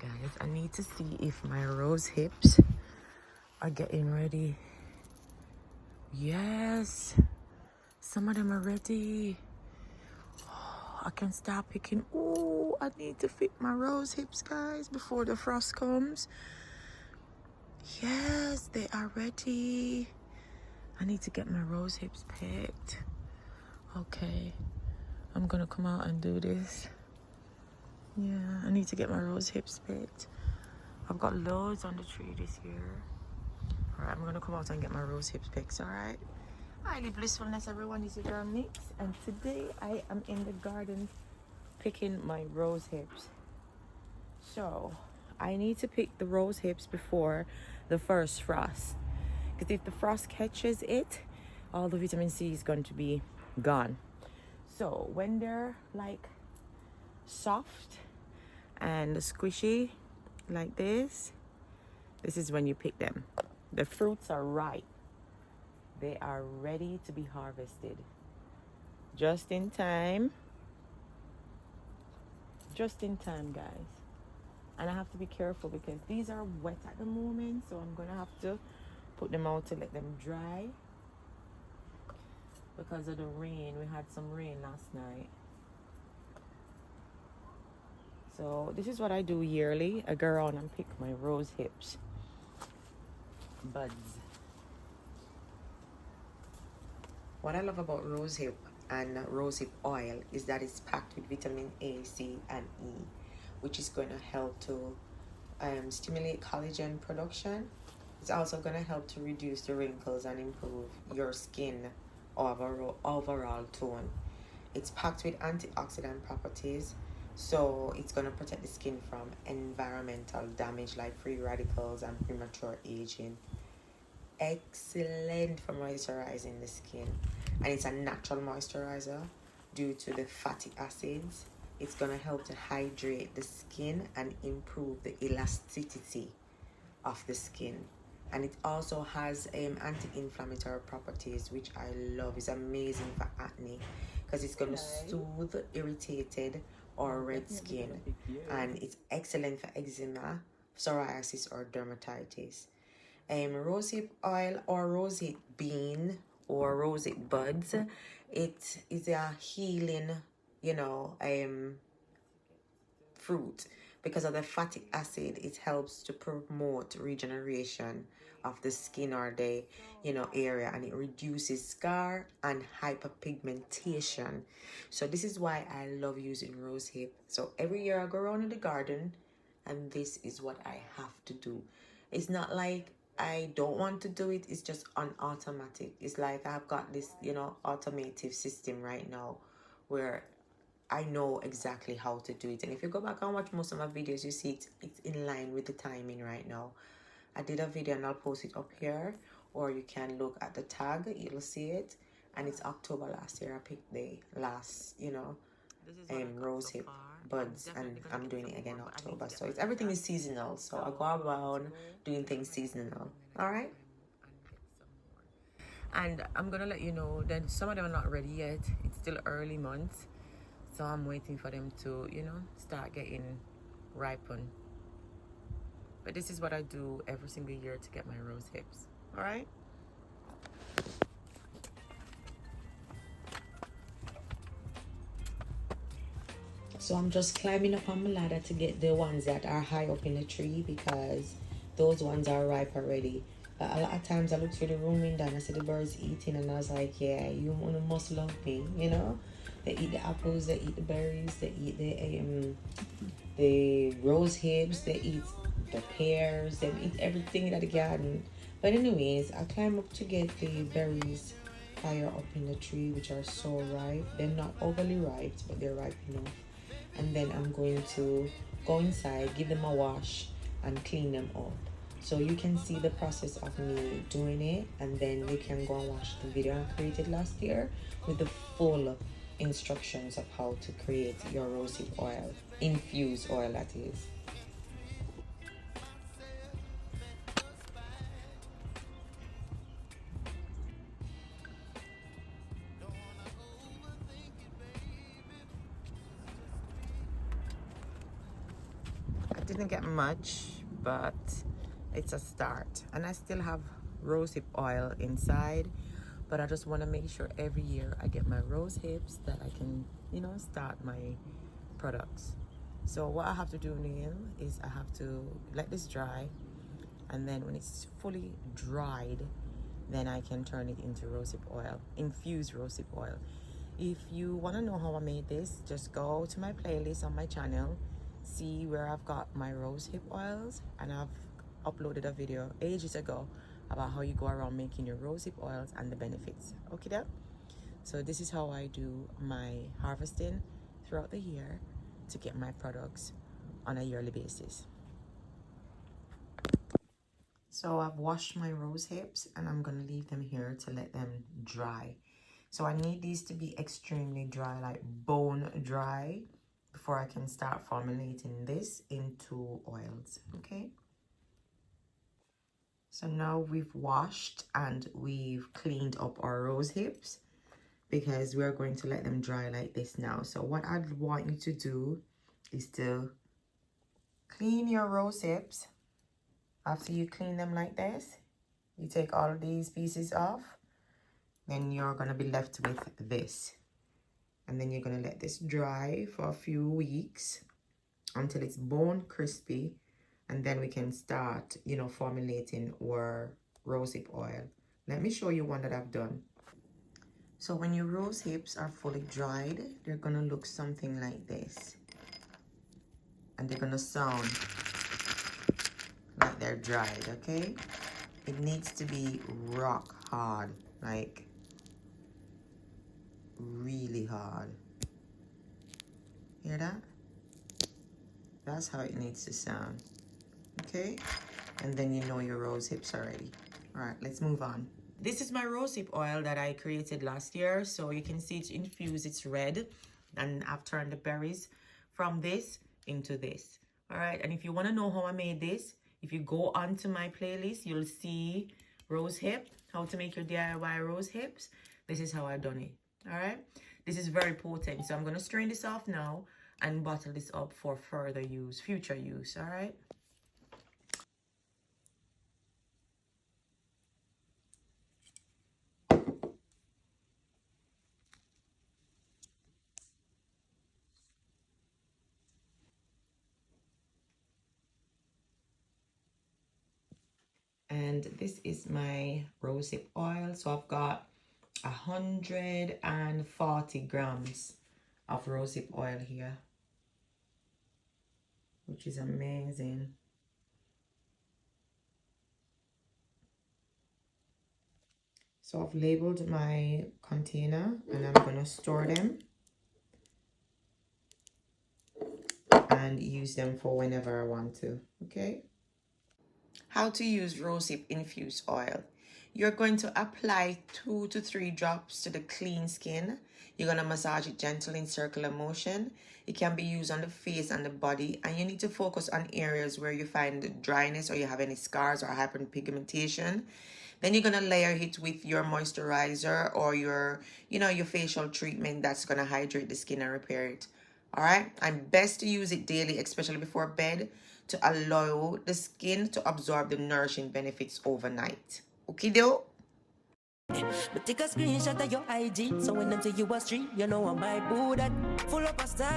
guys, I need to see if my rose hips are getting ready. Yes, some of them are ready. Oh, I can start picking. Oh, I need to fit my rose hips, guys, before the frost comes. Yes, they are ready. I need to get my rose hips picked. Okay, I'm gonna come out and do this. Yeah, I need to get my rose hips picked. I've got loads on the tree this year. All right, I'm gonna come out and get my rose hips picked. All right. Highly blissfulness, everyone. This is your girl Nix, and today I am in the garden picking my rose hips. So I need to pick the rose hips before the first frost, because if the frost catches it, all the vitamin C is going to be gone. So when they're like soft and squishy like this is when you pick them. The fruits are ripe. They are ready to be harvested. Just in time. Just in time, guys. And I have to be careful because these are wet at the moment, so I'm gonna have to put them out to let them dry because of the rain. We had some rain last night. So this is what I do yearly. I go around and pick my rose hips buds. What I love about rosehip and rosehip oil is that it's packed with vitamin A, C, and E, which is going to help to stimulate collagen production. It's also going to help to reduce the wrinkles and improve your skin overall tone. It's packed with antioxidant properties, so it's going to protect the skin from environmental damage like free radicals and premature aging. Excellent for moisturizing the skin, and it's a natural moisturizer due to the fatty acids. It's going to help to hydrate the skin and improve the elasticity of the skin. And it also has anti-inflammatory properties, which I love. It's amazing for acne because it's going to soothe irritated or red skin, and it's excellent for eczema, psoriasis, or dermatitis. Rosehip oil or rosehip bean or rosehip buds, it is a healing, fruit. Because of the fatty acid, it helps to promote regeneration of the skin or the area, and it reduces scar and hyperpigmentation. So this is why I love using rosehip. So every year I go around in the garden and this is what I have to do. It's not like I don't want to do it, it's just on automatic. It's like I've got this automative system right now where I know exactly how to do it. And if you go back and watch most of my videos, you see it's in line with the timing right now. I did a video and I'll post it up here, or you can look at the tag, you'll see it. And it's October last year. I picked the last rosehip buds, and I'm doing it again October. So everything is seasonal, so I go around doing things seasonal. All right. And I'm gonna let you know that some of them are not ready yet. It's still early months, so I'm waiting for them to start getting ripened. But this is what I do every single year to get my rose hips. All right. So I'm just climbing up on my ladder to get the ones that are high up in the tree, because those ones are ripe already. But a lot of times I look through the room window and I see the birds eating, and I was like, yeah, you must love me, They eat the apples, they eat the berries, they eat the rose hips, they eat the pears, they eat everything in the garden. But anyways, I climb up to get the berries higher up in the tree, which are so ripe. They're not overly ripe, but they're ripe enough. And then I'm going to go inside, give them a wash, and clean them up. So you can see the process of me doing it, and then you can go and watch the video I created last year with the full instructions of how to create your rosehip oil, infused oil that is. didn't get much, but it's a start. And I still have rosehip oil inside, but I just want to make sure every year I get my rose hips that I can, you know, start my products. So what I have to do now is I have to let this dry, and then when it's fully dried, then I can turn it into rosehip oil, infused rosehip oil. If you want to know how I made this, just go to my playlist on my channel, see where I've got my rosehip oils, and I've uploaded a video ages ago about how you go around making your rosehip oils and the benefits. Okay, then? So this is how I do my harvesting throughout the year to get my products on a yearly basis. So I've washed my rose hips and I'm gonna leave them here to let them dry. So I need these to be extremely dry, like bone dry, before I can start formulating this into oils, okay? So now we've washed and we've cleaned up our rose hips because we're going to let them dry like this now. So what I'd want you to do is to clean your rose hips. After you clean them like this, you take all of these pieces off, then you're going to be left with this. And then you're going to let this dry for a few weeks until it's bone crispy. And then we can start, you know, formulating our rosehip oil. Let me show you one that I've done. So when your rose hips are fully dried, they're going to look something like this. And they're going to sound like they're dried, okay? It needs to be rock hard, like really hard. Hear that? That's how it needs to sound, okay? And then you know your rose hips are ready. All right, let's move on. This is my rosehip oil that I created last year. So you can see it's infused, it's red. And I've turned the berries from this into this. All right, and if you want to know how I made this, if you go onto my playlist, you'll see rosehip, how to make your DIY rose hips. This is how I've done it. All right, this is very potent. So I'm going to strain this off now and bottle this up for further use, future use. All right. And this is my rosehip oil. So I've got 140 grams of rosehip oil here, which is amazing. So I've labeled my container and I'm going to store them and use them for whenever I want to, okay? How to use rosehip infused oil. You're going to apply 2 to 3 drops to the clean skin. You're going to massage it gently in circular motion. It can be used on the face and the body, and you need to focus on areas where you find dryness or you have any scars or hyperpigmentation. Then you're going to layer it with your moisturizer or your facial treatment that's going to hydrate the skin and repair it. All right, and best to use it daily, especially before bed, to allow the skin to absorb the nourishing benefits overnight. Okay, though? But take a screenshot of your IG, so when them say you a street, you know I might boo that. Full up a style.